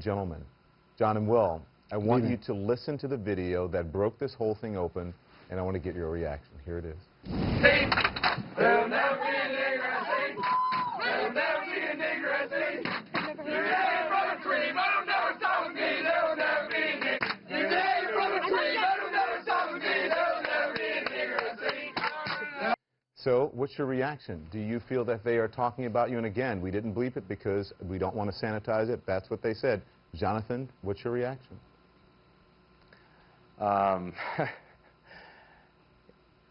gentlemen, John and Will, I want you to listen to the video that broke this whole thing open, and I want to get your reaction. Here it is. There'll never be a nigger I see. There'll never be a nigger I see. You came from a tree, but it'll never stop with me. There'll never be a nigger. You came from a tree, but it'll never stop with me. There'll never be a nigger I see. So, what's your reaction? Do you feel that they are talking about you? And again, we didn't bleep it because we don't want to sanitize it. That's what they said. Jonathan, what's your reaction?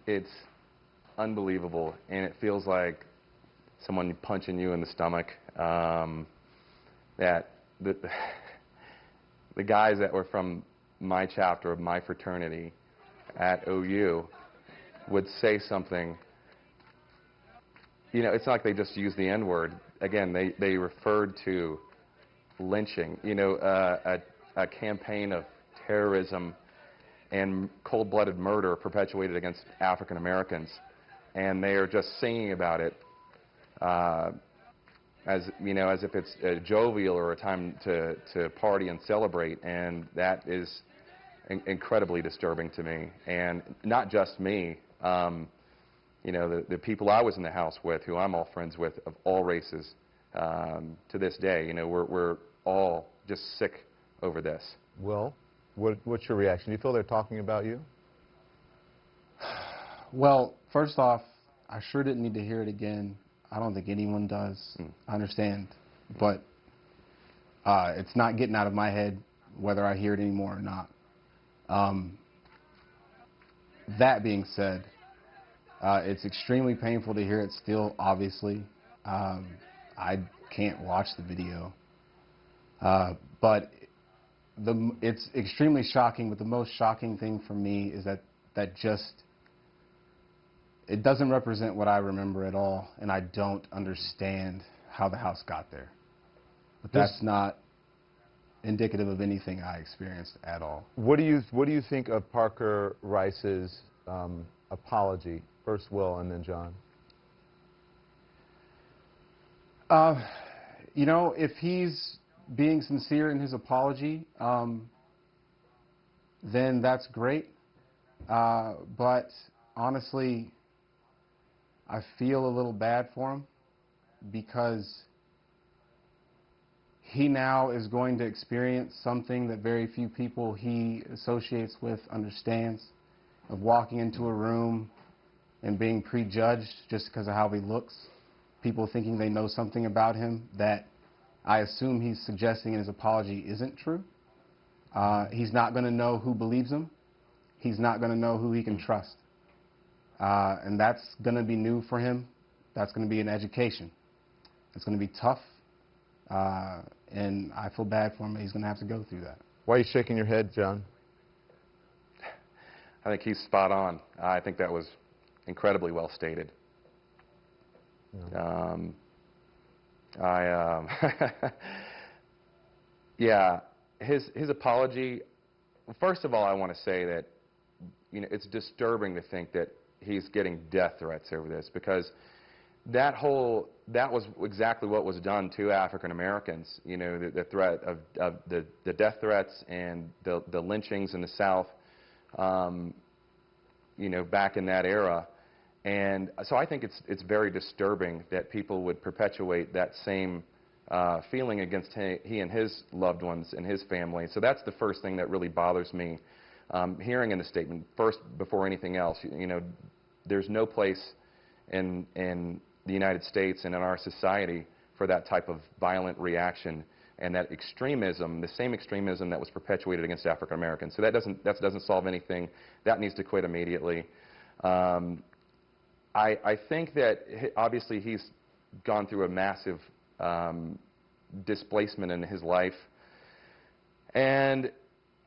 It's unbelievable, and it feels like someone punching you in the stomach. That the guys that were from my chapter of my fraternity at OU would say something. You know, it's not like they just used the N-word. Again, they referred to lynching, you know, a campaign of terrorism and cold-blooded murder perpetuated against African Americans, and they are just singing about it as, you know, as if it's jovial or a time to party and celebrate, and that is incredibly disturbing to me. And not just me, you know, the people I was in the house with, who I'm all friends with, of all races, to this day, you know, we're all just sick over this. Will, what's your reaction? Do you feel they're talking about you? Well, first off, I sure didn't need to hear it again. I don't think anyone does. I understand. But it's not getting out of my head whether I hear it anymore or not. That being said, it's extremely painful to hear it still, obviously. I can't watch the video. But it's extremely shocking, but the most shocking thing for me is that it doesn't represent what I remember at all, and I don't understand how the house got there. But that's not indicative of anything I experienced at all. What do you think of Parker Rice's apology? First Will and then John. You know, if he's being sincere in his apology, then that's great. But honestly, I feel a little bad for him because he now is going to experience something that very few people he associates with understands, of walking into a room and being prejudged just because of how he looks, people thinking they know something about him that I assume he's suggesting in his apology isn't true. He's not going to know who believes him. He's not going to know who he can trust. And that's going to be new for him. That's going to be an education. It's going to be tough. And I feel bad for him. He's going to have to go through that. Why are you shaking your head, John? I think he's spot on. I think that was incredibly well stated. Yeah. Yeah, his apology. First of all, I want to say that, you know, it's disturbing to think that he's getting death threats over this, because that was exactly what was done to African Americans. You know, the threat of the death threats and the lynchings in the South. You know, back in that era. And so I think it's very disturbing that people would perpetuate that same feeling against he and his loved ones and his family. So that's the first thing that really bothers me, hearing in the statement, first before anything else. You know, there's no place in the United States and in our society for that type of violent reaction and that extremism, the same extremism that was perpetuated against African Americans. So that doesn't solve anything. That needs to quit immediately. I think that obviously he's gone through a massive displacement in his life, and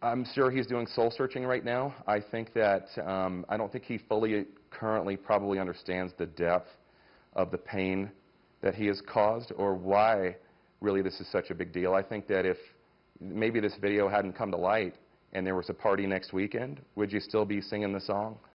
I'm sure he's doing soul searching right now. I think that I don't think he fully currently probably understands the depth of the pain that he has caused, or why really this is such a big deal. I think that if maybe this video hadn't come to light and there was a party next weekend, would you still be singing the song?